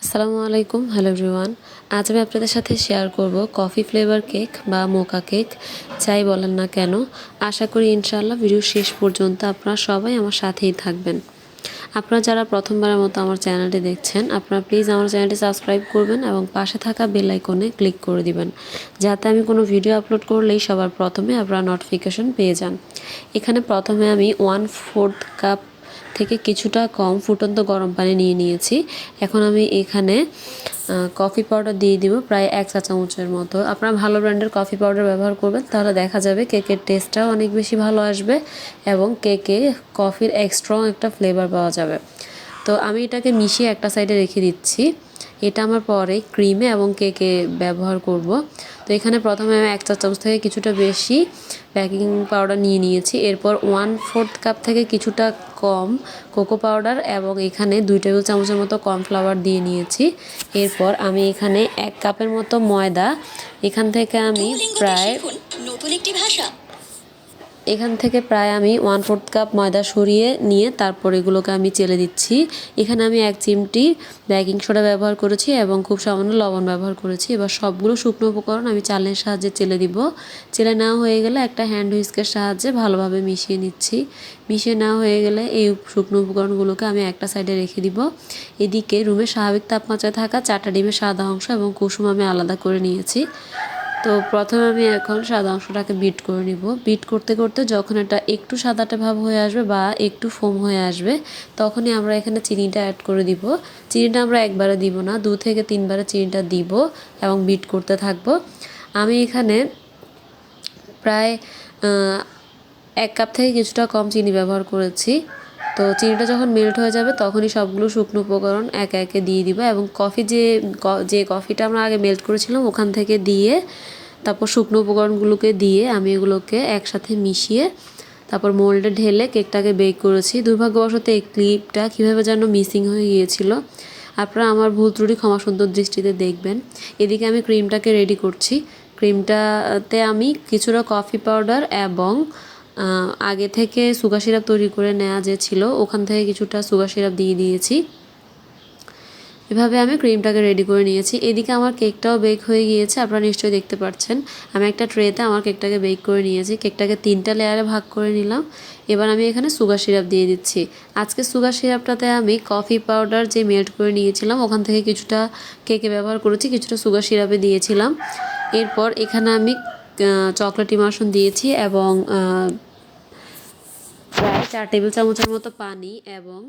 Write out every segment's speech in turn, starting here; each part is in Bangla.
আসসালামু আলাইকুম, হ্যালো এভরিওয়ান। আজ আমি আপনাদের সাথে শেয়ার করব কফি ফ্লেভার কেক বা মোকা কেক, যাই বলেন না কেন। আশা করি ইনশাআল্লাহ ভিডিও শেষ পর্যন্ত আপনারা সবাই আমার সাথেই থাকবেন। আপনারা যারা প্রথমবারের মতো আমার চ্যানেলটি দেখছেন, আপনারা প্লিজ আমার চ্যানেলটি সাবস্ক্রাইব করবেন এবং পাশে থাকা বেল আইকনে ক্লিক করে দিবেন, যাতে আমি কোনো ভিডিও আপলোড করলেই সবার প্রথমে আপনারা নোটিফিকেশন পেয়ে যান। এখানে প্রথমে আমি 1/4 কাপ থেকে কিছুটা কম ফুটন্ত গরম পানি নিয়ে নিয়েছি। এখন আমি এখানে কফি পাউডার দিয়ে দিব প্রায় 1 চা চামচের মতো। আপনারা ভালো ব্র্যান্ডের কফি পাউডার ব্যবহার করবেন, তাহলে দেখা যাবে কেকের টেস্টটাও অনেক বেশি ভালো আসবে এবং কেকে কফির স্ট্রং একটা ফ্লেভার পাওয়া যাবে। তো আমি এটাকে মিশিয়ে একটা সাইডে রেখে দিচ্ছি। এটা আমার পরে ক্রিমে এবং কেকে ব্যবহার করব। তো এখানে প্রথমে আমি 1 চা চামচ থেকে কিছুটা বেশি বেকিং পাউডার নিয়ে নিয়েছি। এরপর 1/4 কাপ থেকে কিছুটা কম কোকো পাউডার এবং এখানে 2 টেবিল চামচের মতো কর্নফ্লাওয়ার দিয়ে নিয়েছি। এরপর আমি এখানে 1 কাপের মতো ময়দা, এখান থেকে আমি প্রায় নতুন একটি ভাষা এখান থেকে প্রায় আমি 1/4 কাপ ময়দা সরিয়ে নিয়ে তারপর এগুলোকে আমি চেলে দিচ্ছি। এখানে আমি 1 চিমটি বেকিং সোডা ব্যবহার করেছি এবং খুব সামান্য লবণ ব্যবহার করেছি। এবার সবগুলো শুকনো উপকরণ আমি চালের সাহায্যে চেলে দিব। চেলে নেওয়া হয়ে গেলে একটা হ্যান্ড হুইস্কের সাহায্যে ভালোভাবে মিশিয়ে নিচ্ছি। মিশিয়ে নেওয়া হয়ে গেলে এই শুকনো উপকরণগুলোকে আমি একটা সাইডে রেখে দিব। এদিকে রুমের স্বাভাবিক তাপমাত্রায় থাকা 4টা ডিমের সাদা অংশ এবং কুসুম আমি আলাদা করে নিয়েছি। তো প্রথমে আমি এখন সাদা অংশটাকে বিট করে নিব। বিট করতে করতে যখন এটা একটু সাদাটে ভাব হয়ে আসবে বা একটু ফোম হয়ে আসবে, তখনই আমরা এখানে চিনিটা অ্যাড করে দিব। চিনিটা আমরা একবারে দিব না, 2 থেকে 3 বারে চিনিটা দিব এবং বিট করতে থাকব। আমি এখানে প্রায় 1 কাপ থেকে কিছুটা কম চিনি ব্যবহার করেছি। তো চিনিটা যখন মেল্ট হয়ে যাবে তখনই সবগুলো শুকনো উপকরণ একে একে দিয়ে দিব এবং কফি যে কফিটা আমরা আগে মেল্ট করেছিলাম ওখান থেকে দিয়ে তারপর শুকনো উপকরণগুলোকে দিয়ে আমি এগুলোকে একসাথে মিশিয়ে তারপর মোল্ডে ঢেলে কেকটাকে বেক করেছি। দুর্ভাগ্যবশত এই ক্লিপটা কীভাবে যেন মিসিং হয়ে গিয়েছিল। আপনারা আমার ভুল ত্রুটি ক্ষমা সুন্দর দৃষ্টিতে দেখবেন। এদিকে আমি ক্রিমটাকে রেডি করছি। ক্রিমটাতে আমি কিছুটা কফি পাউডার এবং আগে থেকে সুগার সিরাপ তৈরি করে নেওয়া যে ছিল ওখান থেকে কিছুটা সুগার সিরাপ দিয়ে দিয়েছি। এভাবে আমি ক্রিমটাকে রেডি করে নিয়েছি। এদিকে আমার কেকটাও বেক হয়ে গিয়েছে, আপনারা নিশ্চয়ই দেখতে পাচ্ছেন। আমি একটা ট্রেতে আমার কেকটাকে বেক করে নিয়েছি। কেকটাকে 3টা লেয়ারে ভাগ করে নিলাম। এবার আমি এখানে সুগার সিরাপ দিয়ে দিচ্ছি। আজকে সুগার সিরাপটাতে আমি কফি পাউডার যে মেল্ট করে নিয়েছিলাম ওখান থেকে কিছুটা কেকে ব্যবহার করেছি, কিছুটা সুগার সিরাপে দিয়েছিলাম। এরপর এখানে আমি চকলেট ইমালশন দিয়েছি এবং প্রায় 4 টেবিল চামচের মতো পানি এবং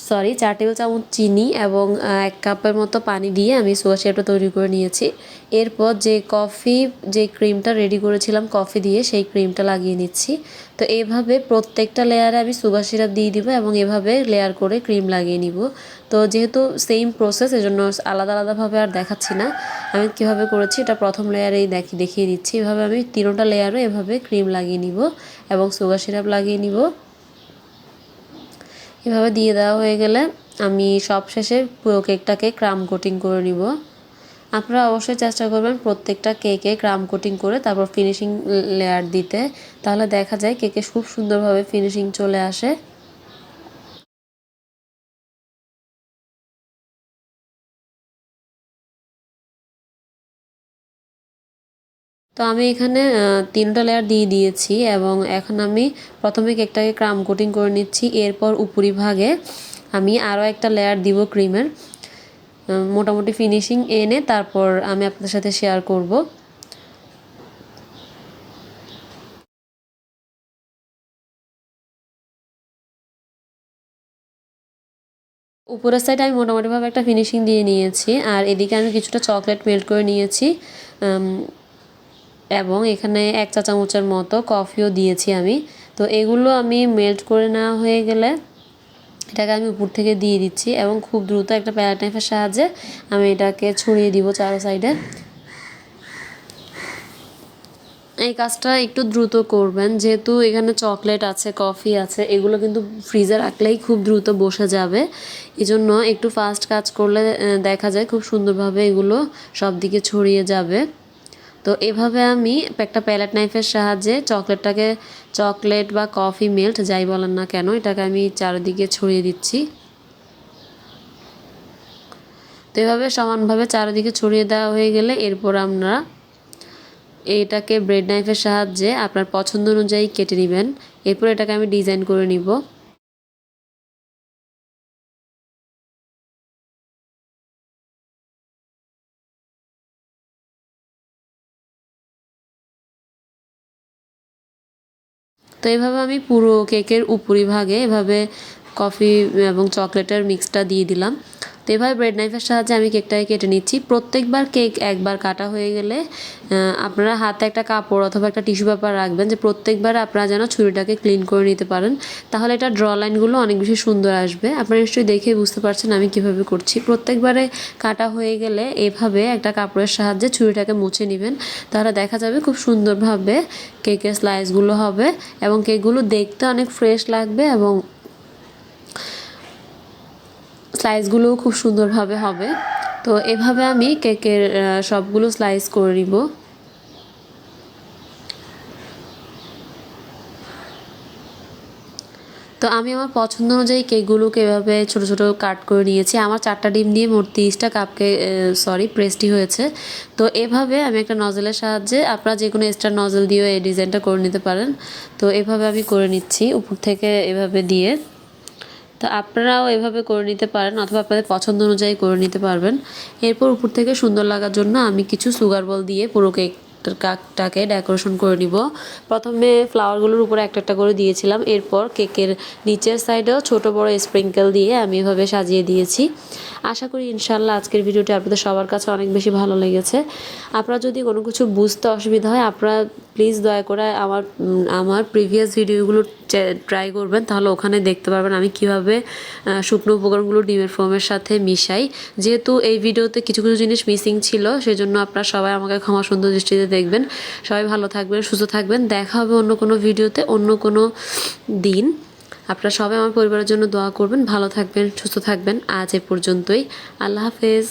4 টেবিল চামচ চিনি এবং 1 কাপের মতো পানি দিয়ে আমি সুগার সিরাপটা তৈরি করে নিয়েছি। এরপর যে ক্রিমটা রেডি করেছিলাম কফি দিয়ে, সেই ক্রিমটা লাগিয়ে নিচ্ছি। তো এইভাবে প্রত্যেকটা লেয়ারে আমি সুগার সিরাপ দিয়ে দিব এবং এভাবে লেয়ার করে ক্রিম লাগিয়ে নিব। তো যেহেতু সেম প্রসেস, এজন্য আলাদা আলাদাভাবে আর দেখাচ্ছি না। আমি কীভাবে করেছি এটা প্রথম লেয়ারেই দেখিয়ে দিচ্ছি। এভাবে আমি 3টা লেয়ারও এভাবে ক্রিম লাগিয়ে নিব এবং সুগার সিরাপ লাগিয়ে নিব। এভাবে দিয়ে দেওয়া হয়ে গেলে আমি সবশেষে পুরো কেকটাকে ক্রাম কোটিং করে নিব। আপনারা অবশ্যই চেষ্টা করবেন প্রত্যেকটা কেকে ক্রাম কোটিং করে তারপর ফিনিশিং লেয়ার দিতে, তাহলে দেখা যায় কেকে খুব সুন্দরভাবে ফিনিশিং চলে আসে। তো আমি এখানে 3টা লেয়ার দিয়ে দিয়েছি এবং এখন আমি প্রথমে কেকটাকে ক্রাম কোটিং করে নিচ্ছি। এরপর উপরিভাগে আমি আরও একটা লেয়ার দিব ক্রিমের। মোটামুটি ফিনিশিং এনে তারপর আমি আপনাদের সাথে শেয়ার করব। উপরের সাইডে আমি মোটামুটিভাবে একটা ফিনিশিং দিয়ে নিয়েছি আর এদিকে আমি কিছুটা চকলেট মেল্ট করে নিয়েছি এবং এখানে 1 চা চামচের মতো কফিও দিয়েছি আমি। তো এগুলো আমি মেল্ট করে নেওয়া হয়ে গেলে এটাকে আমি উপর থেকে দিয়ে দিচ্ছি এবং খুব দ্রুত একটা প্যালেট নাইফের সাহায্যে আমি এটাকে ছড়িয়ে দিব চারো সাইডে। এই কাজটা একটু দ্রুত করবেন, যেহেতু এখানে চকলেট আছে, কফি আছে, এগুলো কিন্তু ফ্রিজে রাখলেই খুব দ্রুত বসে যাবে। এজন্য একটু ফাস্ট কাজ করলে দেখা যায় খুব সুন্দরভাবে এগুলো সব দিকে ছড়িয়ে যাবে। তো এভাবে আমি একটা প্যালেট নাইফের সাহায্যে চকলেট বা কফি মেল্ট যাই বলেন না কেন, এটাকে আমি চারিদিকে ছড়িয়ে দিচ্ছি। তো এভাবে সমানভাবে চারিদিকে ছড়িয়ে দেওয়া হয়ে গেলে এরপর আমরা এটাকে ব্রেড নাইফের সাহায্যে আপনার পছন্দ অনুযায়ী কেটে নেবেন। এরপর এটাকে আমি ডিজাইন করে নিব। তো এভাবে আমি পুরো কেকের উপরিভাগে এভাবে কফি এবং চকলেটের মিক্সটা দিয়ে দিলাম। তো এভাবে ব্রেড নাইফের সাহায্যে আমি কেকটাকে কেটে নিচ্ছি। প্রত্যেকবার কেক একবার কাটা হয়ে গেলে আপনারা হাতে একটা কাপড় অথবা একটা টিস্যু পেপার রাখবেন, যে প্রত্যেকবার আপনারা যেন ছুরিটাকে ক্লিন করে নিতে পারেন। তাহলে এটা ড্র লাইনগুলো অনেক বেশি সুন্দর আসবে। আপনারা নিশ্চয়ই দেখে বুঝতে পারছেন আমি কিভাবে করছি। প্রত্যেকবারে কাটা হয়ে গেলে এভাবে একটা কাপড়ের সাহায্যে ছুরিটাকে মুছে নেবেন। তাহলে দেখা যাবে খুব সুন্দরভাবে কেকের স্লাইসগুলো হবে এবং কেকগুলো দেখতে অনেক ফ্রেশ লাগবে এবং স্লাইসগুলোও খুব সুন্দরভাবে হবে। তো এভাবে আমি কেকের সবগুলো স্লাইস করে নিব। তো আমি আমার পছন্দ অনুযায়ী কেকগুলোকে এভাবে ছোট ছোট কাট করে নিয়েছি। আমার 4টা ডিম দিয়ে মোট 30টা পেস্ট্রি হয়েছে। তো এভাবে আমি একটা নজলের সাহায্যে, আপনারা যে কোনো এক্সট্রা নজল দিয়েও এই ডিজাইনটা করে নিতে পারেন। তো এভাবে আমি করে নিচ্ছি উপর থেকে এভাবে দিয়ে। তো আপনারাও এভাবে করে নিতে পারেন অথবা আপনাদের পছন্দ অনুযায়ী করে নিতে পারবেন। এরপর উপর থেকে সুন্দর লাগার জন্য আমি কিছু সুগার বল দিয়ে পুরো কেকটাকে ডেকোরেশন করে নিব। প্রথমে ফ্লাওয়ারগুলোর উপরে একটা একটা করে দিয়েছিলাম। এরপর কেকের নিচের সাইডেও ছোট বড় স্প্রিঙ্কেল দিয়ে আমি এভাবে সাজিয়ে দিয়েছি। আশা করি ইনশাল্লাহ আজকের ভিডিওটি আপনাদের সবার কাছে অনেক বেশি ভালো লেগেছে। আপনারা যদি কোনো কিছু বুঝতে অসুবিধা হয় আপনারা প্লিজ দয়া করে আমার প্রিভিয়াস ভিডিওগুলো ট্রাই করবেন, তাহলে ওখানে দেখতে পারবেন আমি কিভাবে শুকনো উপকরণগুলো ডিমের ফোমের সাথে মিশাই। যেহেতু এই ভিডিওতে কিছু কিছু জিনিস মিসিং ছিল, সেজন্য আপনারা সবাই আমাকে ক্ষমা সুন্দর দৃষ্টিতে দেখবেন। সবাই ভালো থাকবেন, সুস্থ থাকবেন। দেখা হবে অন্য কোনো ভিডিওতে অন্য কোনো দিন। আপনারা সবাই আমার পরিবারের জন্য দোয়া করবেন। ভালো থাকবেন, সুস্থ থাকবেন। আজ এ পর্যন্তই। আল্লাহ হাফেজ।